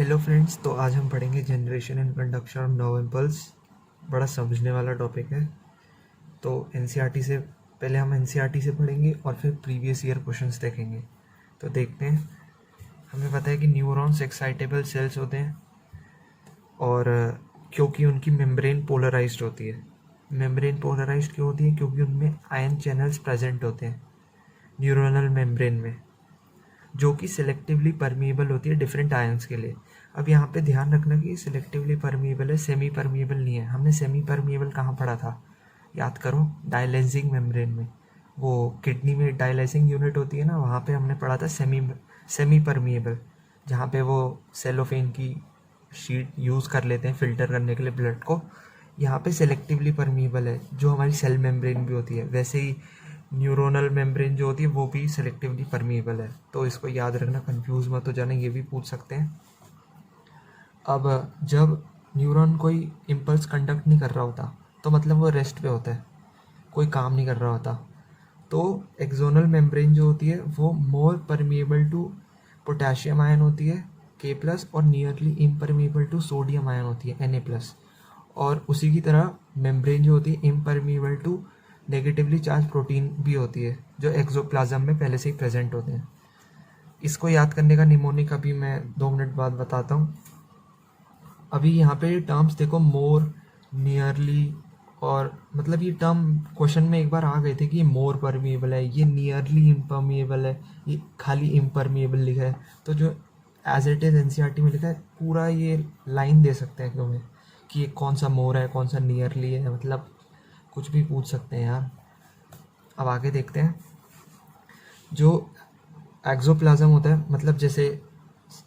Hello friends, तो आज हम पढ़ेंगे generation and conduction of nerve impulse. बड़ा समझने वाला टॉपिक है। तो एनसीईआरटी से पहले हम एनसीईआरटी से पढ़ेंगे और फिर प्रीवियस ईयर क्वेश्चंस देखेंगे। तो देखते हैं। हमें पता है कि न्यूरॉन्स एक्साइटेबल सेल्स होते हैं और क्योंकि उनकी मेम्ब्रेन पोलराइज्ड होती है। मेम्ब्रेन पोलराइज्ड क्यों होती है? क्योंकि उनमें आयन चैनल्स प्रेजेंट होते हैं न्यूरोनल मेम्ब्रेन में, जो कि सिलेक्टिवली परमिएबल होती है डिफरेंट आयंस के लिए। अब यहाँ पे ध्यान रखना कि सिलेक्टिवली परमिएबल है, सेमी परमिएबल नहीं है। हमने सेमी परमिएबल कहाँ पढ़ा था? याद करो, डायलाइजिंग मेम्ब्रेन में। वो किडनी में डायलाइजिंग यूनिट होती है ना, वहाँ पे हमने पढ़ा था सेमी परमिएबल, जहाँ पे वो सेलोफेन की शीट यूज़ कर लेते हैं फिल्टर करने के लिए ब्लड को। यहाँ पे सेलेक्टिवली परमिएबल है, जो हमारी सेल मेम्ब्रेन भी होती है। वैसे ही न्यूरोनल मेम्ब्रेन जो होती है वो भी सेलेक्टिवली परमिएबल है। तो इसको याद रखना, कंफ्यूज मत हो जाना, ये भी पूछ सकते हैं। अब जब न्यूरॉन कोई इम्पल्स कंडक्ट नहीं कर रहा होता तो मतलब वो रेस्ट पे होता है, कोई काम नहीं कर रहा होता। तो एक्सोनल मेम्ब्रेन जो होती है वो more permeable to potassium ion होती है K+, और nearly impermeable to sodium ion होती है Na+। और उसी की तरह मेम्ब्रेन जो होती है impermeable to negatively charge protein भी होती है, जो एक्सोप्लाज्म में पहले से ही प्रेजेंट होते हैं। इसको याद करने का निमोनिक अभी मैं 2 मिनट बाद बताता हूँ। अभी यहाँ पे टर्म्स देखो, मोर, नियरली, और मतलब ये टर्म क्वेश्चन में एक बार आ गए थे कि ये मोर परमिएबल है, ये नियरली इम्परमिएबल है, ये खाली इम्परमिएबल लिखा है। तो जो एज इट इज एनसीईआरटी में लिखा है पूरा ये लाइन दे सकते हैं तुम्हें कि ये कौन सा मोर है कौन सा नियरली है, मतलब कुछ भी पूछ सकते हैं यार। अब आगे देखते हैं। जो एक्सोप्लाज्म होता है, मतलब जैसे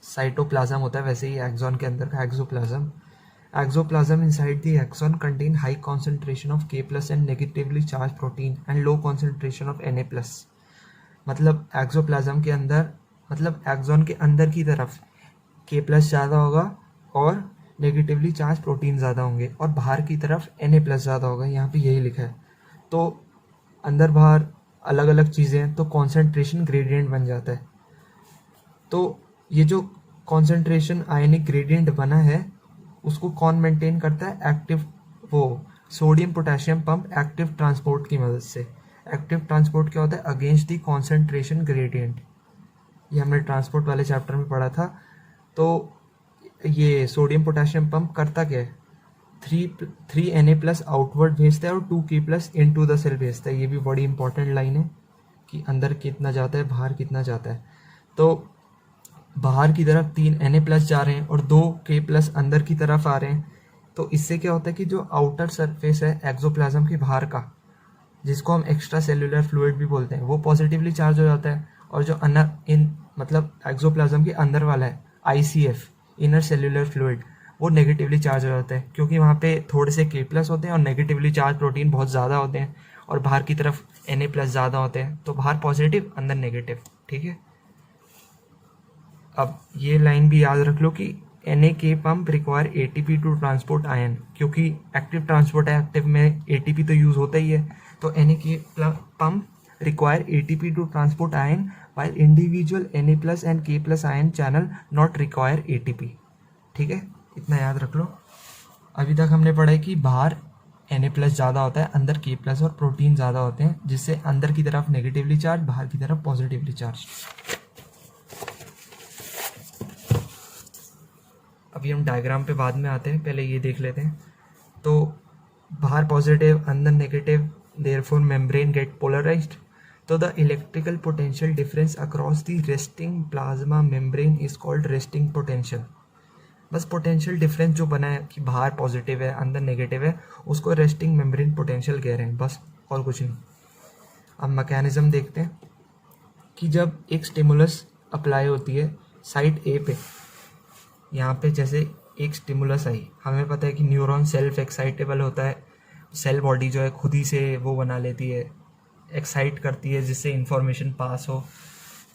साइटोप्लाज्म होता है वैसे ही एक्सॉन के अंदर का axoplasm inside the axon contain high concentration of K+ and negatively charge protein and low concentration of Na+। मतलब एक्सोप्लाज्म के अंदर, मतलब एक्सॉन के अंदर की तरफ K+ ज़्यादा होगा और नेगेटिवली चार्ज प्रोटीन ज़्यादा होंगे, और बाहर की तरफ Na+ ज़्यादा होगा। यहाँ पे यही लिखा है। तो अंदर बाहर अलग अलग चीज़ें हैं तो कॉन्सेंट्रेशन ग्रेडियंट बन जाता है। तो ये जो कॉन्सेंट्रेशन आयनिक ग्रेडियंट बना है उसको कौन मेंटेन करता है? एक्टिव, वो sodium potassium pump active transport की मदद से। एक्टिव ट्रांसपोर्ट क्या होता है? Against the concentration gradient. ये हमने ट्रांसपोर्ट वाले चैप्टर में पढ़ा था। तो ये सोडियम पोटेशियम पंप करता क्या है? 3 Na+ आउटवर्ड भेजता है और 2K+ इनटू द सेल भेजता है। ये भी बड़ी इंपॉर्टेंट लाइन है कि अंदर कितना जाता है बाहर कितना जाता है। तो बाहर की तरफ 3 Na+ जा रहे हैं और 2K+ अंदर की तरफ आ रहे हैं। तो इससे क्या होता है कि जो आउटर सरफेस है एक्सोप्लाज्म के बाहर का, जिसको हम एक्स्ट्रा सेल्यूलर फ्लूइड भी बोलते हैं, वो पॉजिटिवली चार्ज हो जाता है। और जो मतलब एक्सोप्लाज्म के अंदर वाला है ICF, इनर सेल्यूलर फ्लूइड, वो नेगेटिवली चार्ज हो जाता है, क्योंकि वहाँ पे थोड़े से K+ होते हैं और नेगेटिवली चार्ज प्रोटीन बहुत ज़्यादा होते हैं, और बाहर की तरफ Na+ ज़्यादा होते हैं। तो बाहर पॉजिटिव अंदर नेगेटिव, ठीक है। अब ये लाइन भी याद रख लो कि NAK pump require ATP to transport ion, क्योंकि एक्टिव ट्रांसपोर्ट है, एक्टिव में ATP तो यूज़ होता ही है। तो NAK pump require ATP to transport ion while individual Na+ and K+ ion channel not require ATP। ठीक है, इतना याद रख लो। अभी तक हमने पढ़ा है कि बाहर Na+ ज़्यादा होता है, अंदर K+ और प्रोटीन ज़्यादा होते हैं, जिससे अंदर की तरफ नेगेटिवली चार्ज, बाहर की तरफ पॉजिटिवली चार्ज। अभी हम डायग्राम पे बाद में आते हैं, पहले ये देख लेते हैं। तो बाहर पॉजिटिव अंदर negative, therefore membrane get polarized. तो the electrical potential difference across the resting plasma membrane is called resting potential. बस पोटेंशियल डिफरेंस जो बना है कि बाहर पॉजिटिव है अंदर नेगेटिव है, उसको रेस्टिंग मेम्ब्रेन पोटेंशियल कह रहे हैं, बस और कुछ नहीं। अब मैकेनिज्म देखते हैं कि जब एक स्टिमुलस अप्लाई होती है साइट ए पे, यहाँ पे जैसे एक स्टिमुलस आई, हमें पता है कि न्यूरॉन सेल्फ एक्साइटेबल होता है, सेल बॉडी जो है खुद ही से वो बना लेती है, एक्साइट करती है जिससे इंफॉर्मेशन पास हो।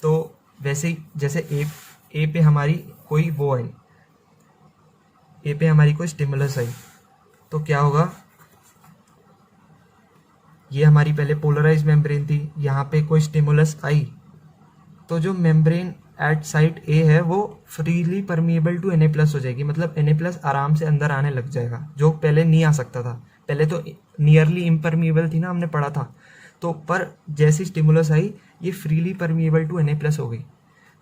तो वैसे ही जैसे ए पे हमारी कोई वो आई, ए पे हमारी कोई स्टिमुलस आई, तो क्या होगा? ये हमारी पहले पोलराइज मेम्ब्रेन थी, यहाँ पे कोई स्टिमुलस आई, तो जो मेम्ब्रेन एट साइट ए है वो फ्रीली परमिएबल टू Na+ हो जाएगी, मतलब Na+ आराम से अंदर आने लग जाएगा, जो पहले नहीं आ सकता था। पहले तो नियरली इम्परमिएबल थी ना, हमने पढ़ा था, तो पर जैसी स्टिमुलस आई ये फ्रीली परमिएबल टू Na+ हो गई।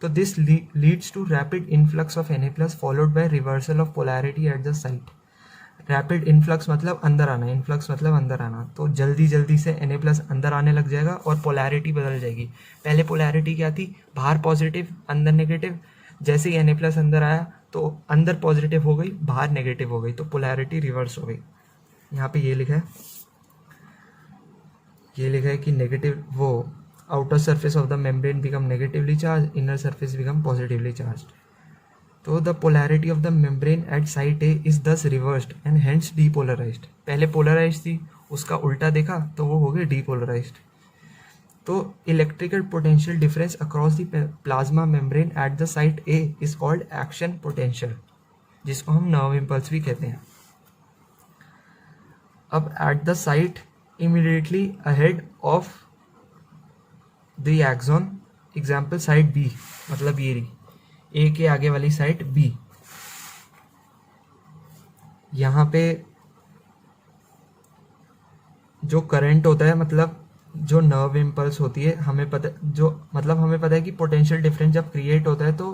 तो this leads to rapid influx of Na+ followed by reversal of polarity at the site. Rapid influx मतलब अंदर आना, इन्फ्लक्स मतलब अंदर आना, तो जल्दी जल्दी से Na+ अंदर आने लग जाएगा और पोलैरिटी बदल जाएगी। पहले पोलैरिटी क्या थी, बाहर पॉजिटिव अंदर नेगेटिव, जैसे ही Na+ अंदर आया तो अंदर पॉजिटिव हो गई, बाहर नेगेटिव हो गई, तो पोलैरिटी रिवर्स हो गई। यहाँ पे ये लिखा है कि नेगेटिव वो outer surface of the membrane become negatively charge, inner surface become positively charge. तो the polarity of the membrane at site A is thus reversed and hence depolarized. पहले पोलराइज्ड थी, उसका उल्टा देखा तो वो हो गई डीपोलराइज्ड। तो electrical potential difference across the plasma membrane at the site A is called action potential, जिसको हम नर्व इम्पल्स भी कहते हैं। अब at the site immediately ahead of the axon, example site B, मतलब ये रही ए के आगे वाली साइट बी, यहाँ पे जो करंट होता है, मतलब जो नर्व इम्पल्स होती है, हमें पता है कि पोटेंशियल डिफरेंस जब क्रिएट होता है तो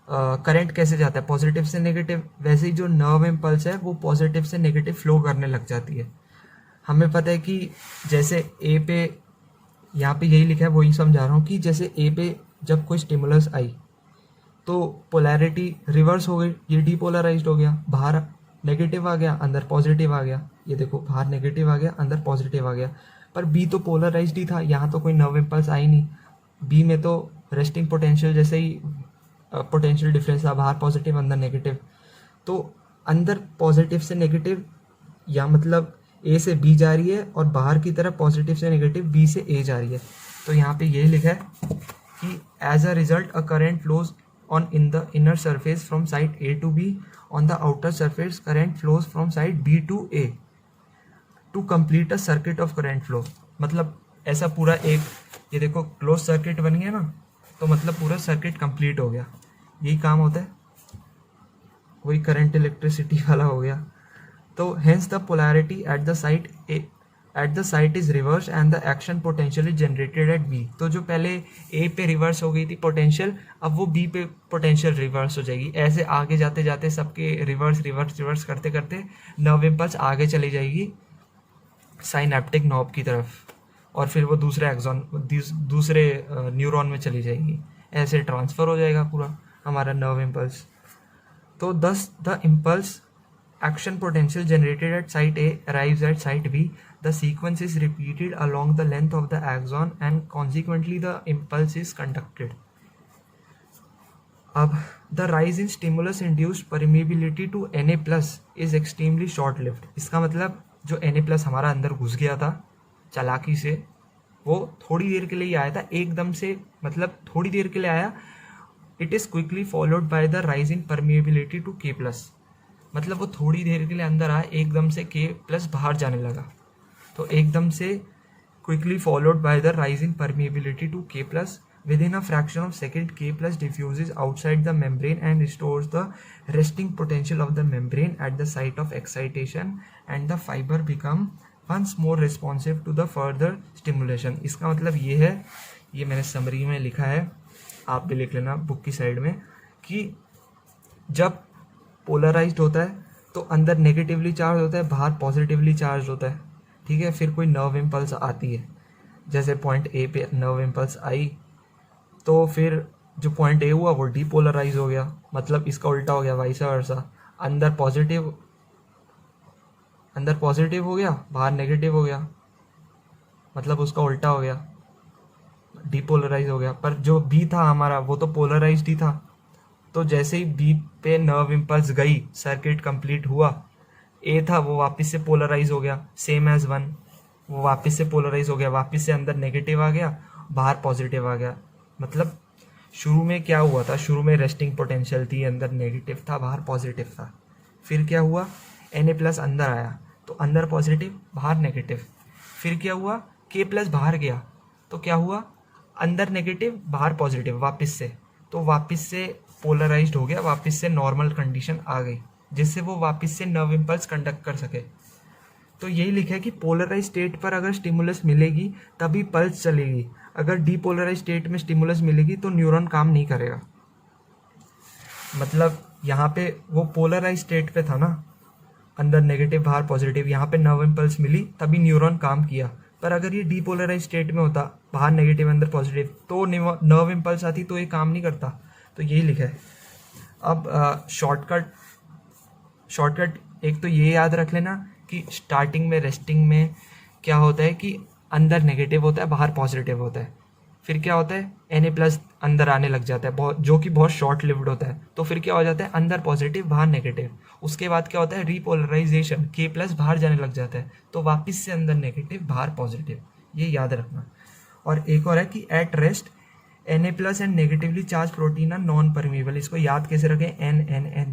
करंट कैसे जाता है, पॉजिटिव से नेगेटिव। वैसे ही जो नर्व इम्पल्स है वो पॉजिटिव से नेगेटिव फ्लो करने लग जाती है। हमें पता है कि जैसे ए पे, यहाँ पे यही लिखा है वही समझा रहा हूँ, कि जैसे ए पे जब कोई स्टिमुलस आई तो पोलैरिटी रिवर्स हो गई, ये डीपोलराइज्ड हो गया, बाहर नेगेटिव आ गया अंदर पॉजिटिव आ गया, ये देखो बाहर नेगेटिव आ गया अंदर पॉजिटिव आ गया। पर बी तो पोलराइज्ड ही था, यहाँ तो कोई नर्व इम्पल्स आई नहीं। बी में तो रेस्टिंग पोटेंशियल जैसे ही पोटेंशियल डिफरेंस था, बाहर पॉजिटिव अंदर नेगेटिव, तो अंदर पॉजिटिव से नेगेटिव, या मतलब ए से बी जा रही है और बाहर की तरफ पॉजिटिव से नेगेटिव बी से ए जा रही है। तो यहाँ पे यही लिखा है कि as a result a current flows on in the inner surface from site A to B, on the outer surface current flows from site B to A to complete a circuit of current flow। मतलब ऐसा पूरा एक, ये देखो close circuit बन गया ना, तो मतलब पूरा सर्किट कंप्लीट हो गया। यही काम होता है, वही करंट इलेक्ट्रिसिटी वाला हो गया। तो hence the polarity at the site is reversed and the action potential is generated at B। तो जो पहले A पे रिवर्स हो गई थी पोटेंशियल, अब वो B पे पोटेंशियल रिवर्स हो जाएगी। ऐसे आगे जाते जाते सबके रिवर्स करते करते नर्व इम्पल्स आगे चली जाएगी साइनेप्टिक नॉब की तरफ, और फिर वो दूसरे न्यूरॉन में चली जाएगी। ऐसे ट्रांसफ़र हो जाएगा पूरा हमारा नर्व इम्पल्स। तो thus the impulse action potential generated at site A arrives at site B. The sequence is repeated along the length of the axon and consequently the impulse is conducted. अब the rise in stimulus induced permeability to Na+ is extremely short lived। इसका मतलब जो Na+ हमारा अंदर घुस गया था चालाकी से, वो थोड़ी देर के लिए ही आया था, एकदम से, मतलब थोड़ी देर के लिए आया। It is quickly followed by the rise in permeability to K+। मतलब वो थोड़ी देर के लिए अंदर आया, एकदम से K+ बाहर जाने लगा, तो एकदम से quickly followed by the rise in permeability to K+। Within a fraction of second, K+ diffuses outside the membrane and restores the resting potential of the membrane at the site of excitation, and the fiber become once more responsive to the further stimulation। इसका मतलब ये है, ये मैंने summary में लिखा है, आप भी लिख लेना बुक की साइड में, कि जब पोलराइज्ड होता है तो अंदर नेगेटिवली चार्ज होता है, बाहर पॉजिटिवली चार्ज होता है, ठीक है। फिर कोई नर्व इम्पल्स आती है, जैसे पॉइंट ए पे नर्व इम्पल्स आई, तो फिर जो पॉइंट ए हुआ वो डीपोलराइज हो गया, मतलब इसका उल्टा हो गया, वाइस वर्सा। अंदर पॉजिटिव हो गया, बाहर नेगेटिव हो गया, मतलब उसका उल्टा हो गया, डीपोलराइज हो गया। पर जो बी था हमारा वो तो पोलराइज्ड ही था, तो जैसे ही बी पे नर्व इम्पल्स गई, सर्किट कंप्लीट हुआ, ए था वो वापस से पोलराइज हो गया, सेम एज 1, वो वापस से पोलराइज हो गया, वापस से अंदर नेगेटिव आ गया, बाहर पॉजिटिव आ गया। मतलब शुरू में क्या हुआ था, शुरू में रेस्टिंग पोटेंशियल थी, अंदर नेगेटिव था, बाहर पॉजिटिव था। फिर क्या हुआ, Na+ अंदर आया तो अंदर पॉजिटिव, बाहर नेगेटिव। फिर क्या हुआ, K+ बाहर गया तो क्या हुआ, अंदर नेगेटिव, बाहर पॉजिटिव वापस से। तो वापस से पोलराइज्ड हो गया, वापस से नॉर्मल कंडीशन आ गई, जिससे वो वापस से नर्व इम्पल्स कंडक्ट कर सके। तो यही लिखा है कि पोलराइज स्टेट पर अगर स्टिमुलस मिलेगी तभी पल्स चलेगी, अगर डीपोलराइज स्टेट में स्टिमुलस मिलेगी तो न्यूरॉन काम नहीं करेगा। मतलब यहाँ पे वो पोलराइज स्टेट पे था ना, अंदर नेगेटिव बाहर पॉजिटिव, यहाँ पे नर्व इम्पल्स मिली तभी न्यूरॉन काम किया। पर अगर ये डीपोलराइज स्टेट में होता, बाहर नेगेटिव अंदर पॉजिटिव, तो नर्व इम्पल्स आती तो ये काम नहीं करता। तो यही लिखा है। अब शॉर्टकट एक तो ये याद रख लेना कि स्टार्टिंग में रेस्टिंग में क्या होता है कि अंदर नेगेटिव होता है, बाहर पॉजिटिव होता है। फिर क्या होता है, Na+ अंदर आने लग जाता है, बहुत, जो कि बहुत शॉर्ट लिव्ड होता है। तो फिर क्या हो जाता है, अंदर पॉजिटिव बाहर नेगेटिव। उसके बाद क्या होता है, रीपोलराइजेशन, K+ बाहर जाने लग जाता है, तो वापस से अंदर नेगेटिव बाहर पॉजिटिव। ये याद रखना। और एक और है कि at rest Na+ and negatively charge protein are non permeable. इसको याद कैसे रखें, NNN,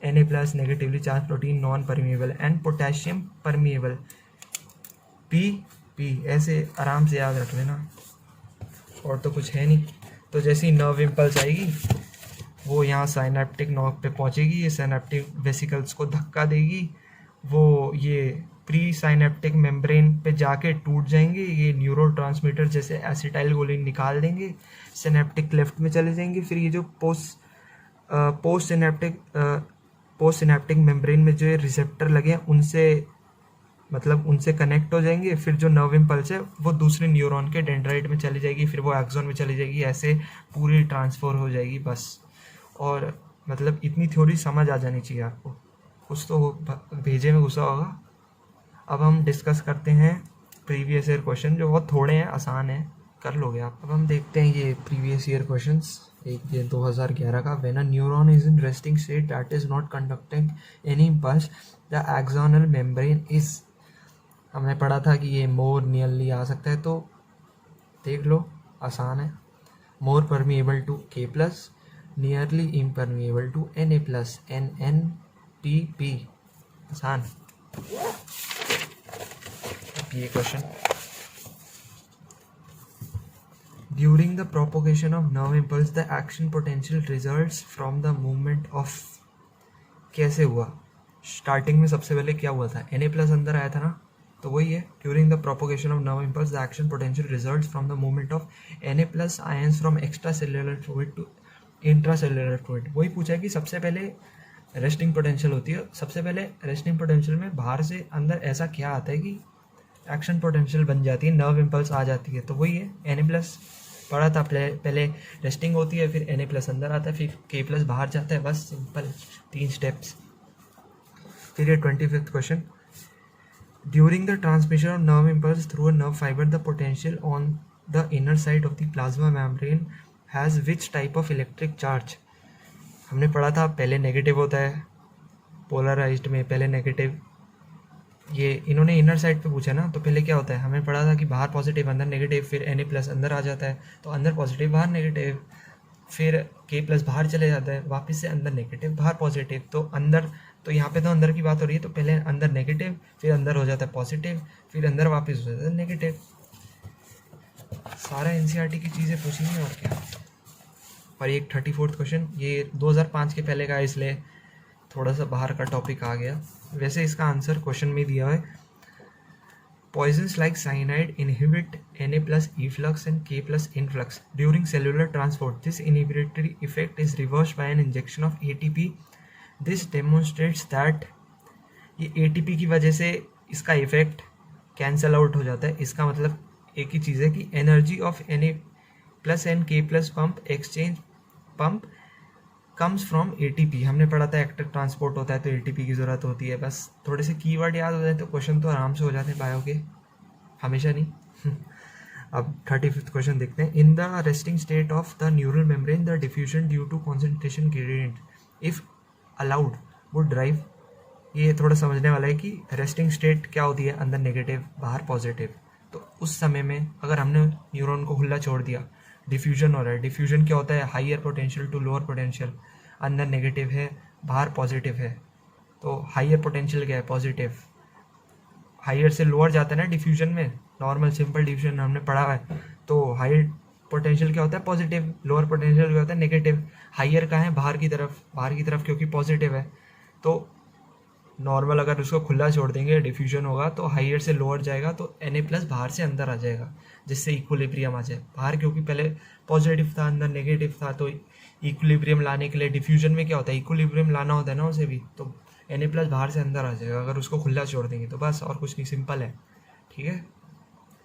Na+ negatively charge protein non permeable, and potassium permeable, P, ऐसे आराम से याद रख लेना। और तो कुछ है नहीं। तो जैसे ही नर्व इम्पल्स आएगी वो यहाँ साइनेप्टिक नॉक पे पहुँचेगी, ये साइनेप्टिक वेसिकल्स को धक्का देगी, वो ये प्री साइनेप्टिक मेम्ब्रेन पे जाके टूट जाएंगे, ये न्यूरोट्रांसमीटर जैसे एसिटाइल कोलिन निकाल देंगे, सिनेप्टिक क्लेफ्ट में चले जाएंगे। फिर ये जो पोस्ट सिनेप्टिक मेम्ब्रेन में जो रिसेप्टर लगे हैं उनसे कनेक्ट हो जाएंगे। फिर जो नर्व इम्पल्स है वो दूसरे न्यूरॉन के डेंड्राइट में चली जाएगी, फिर वो एक्सॉन में चली जाएगी, ऐसे पूरी ट्रांसफर हो जाएगी बस। और मतलब इतनी थ्योरी समझ आ जानी चाहिए आपको, कुछ तो भेजे में घुसा होगा। अब हम डिस्कस करते हैं प्रीवियस ईयर क्वेश्चन, जो बहुत थोड़े हैं, आसान है, कर लोगे आप। अब हम देखते हैं ये प्रीवियस ईयर क्वेश्चंस। एक ये 2011 का, when a neuron is in resting state that is not conducting any impulse the axonal membrane is, हमने पढ़ा था कि ये मोर नियरली आ सकता है, तो देख लो, आसान है। More permeable to K+, nearly impermeable to Na+, NNPP, आसान। ये question, during the propagation of nerve impulse the action potential results from the movement of, कैसे हुआ, स्टार्टिंग में सबसे पहले क्या हुआ था, Na+ अंदर आया था ना, तो वही है, during the propagation of nerve impulse the action potential results from the movement of Na+ ions from extra cellular fluid to intra cellular fluid. वही पूछा है कि सबसे पहले रेस्टिंग पोटेंशियल होती है, सबसे पहले रेस्टिंग पोटेंशियल में बाहर से अंदर ऐसा क्या आता है कि एक्शन पोटेंशियल बन जाती है, नर्व इम्पल्स आ जाती है। तो वही है, Na+ पढ़ा था पहले रेस्टिंग होती है, फिर Na+ अंदर आता है, फिर K+ बाहर जाता है, बस सिंपल 3 स्टेप्स। फिर ये 25th question, during the transmission of nerve impulse through a nerve fibre the potential on the inner side of the plasma membrane has which type of electric charge. हमने पढ़ा था पहले नेगेटिव होता है, polarised में पहले नेगेटिव, ये इन्होंने इनर साइड पे पूछा ना, तो पहले क्या होता है, हमें पढ़ा था कि बाहर पॉजिटिव अंदर नेगेटिव, फिर Na+ अंदर आ जाता है, तो अंदर पॉजिटिव बाहर नेगेटिव, फिर K+ बाहर चले जाता है, वापस से अंदर नेगेटिव बाहर पॉजिटिव। तो अंदर, तो यहाँ पे तो अंदर की बात हो रही है, तो पहले अंदर नेगेटिव, फिर अंदर हो जाता है पॉजिटिव, फिर अंदर वापस हो जाता है नेगेटिव। सारा NCERT की चीज़ें पूछेंगे और क्या। और एक 34th क्वेश्चन, ये 2005 के पहले का है, इसलिए थोड़ा सा बाहर का टॉपिक आ गया। वैसे इसका आंसर क्वेश्चन में दिया है, poisons like cyanide inhibit Na+ efflux and K+ influx during cellular transport. This inhibitory effect is reversed by an injection of ATP. This demonstrates that ये ATP की वजह से इसका इफेक्ट कैंसल आउट हो जाता है। इसका मतलब एक ही चीज़ है कि energy of Na+ and K+ pump comes from ATP। हमने पढ़ा था एक्टिव ट्रांसपोर्ट होता है तो ATP की ज़रूरत होती है। बस थोड़े से कीवर्ड याद हो जाए तो क्वेश्चन तो आराम से हो जाते हैं बायो के, हमेशा नहीं। अब 35th क्वेश्चन देखते हैं, in the resting state of the neural membrane the diffusion due to concentration gradient if allowed would drive. ये थोड़ा समझने वाला है कि रेस्टिंग स्टेट क्या होती है, अंदर नेगेटिव बाहर पॉजिटिव। तो उस समय में अगर हमने न्यूरॉन को खुला छोड़ दिया, डिफ्यूजन हो रहा है। डिफ्यूजन क्या होता है, higher potential to lower potential, अंदर नेगेटिव है बाहर पॉजिटिव है, तो हाइयर पोटेंशियल क्या है, पॉजिटिव। हाइयर से लोअर जाता है ना डिफ्यूजन में, नॉर्मल सिंपल डिफ्यूजन हमने पढ़ा है, तो हाई पोटेंशियल क्या होता है पॉजिटिव, लोअर पोटेंशियल क्या होता है नेगेटिव। हाइयर कहाँ है बाहर की तरफ क्योंकि पॉजिटिव है। तो नॉर्मल अगर उसको खुला छोड़ देंगे डिफ्यूजन होगा तो हाइयर से लोअर जाएगा तो Na+ बाहर से अंदर आ जाएगा जिससे इक्विलिब्रियम आ जाए। बाहर क्योंकि पहले पॉजिटिव था अंदर नेगेटिव था, तो इक्विलिब्रियम लाने के लिए डिफ्यूजन में क्या होता है इक्विलिब्रियम लाना होता है ना उसे भी, तो Na+ बाहर से अंदर आ जाएगा अगर उसको खुला छोड़ देंगे तो बस, और कुछ नहीं, सिंपल है। ठीक है,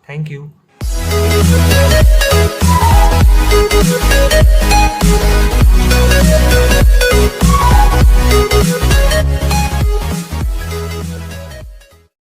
थैंक यू।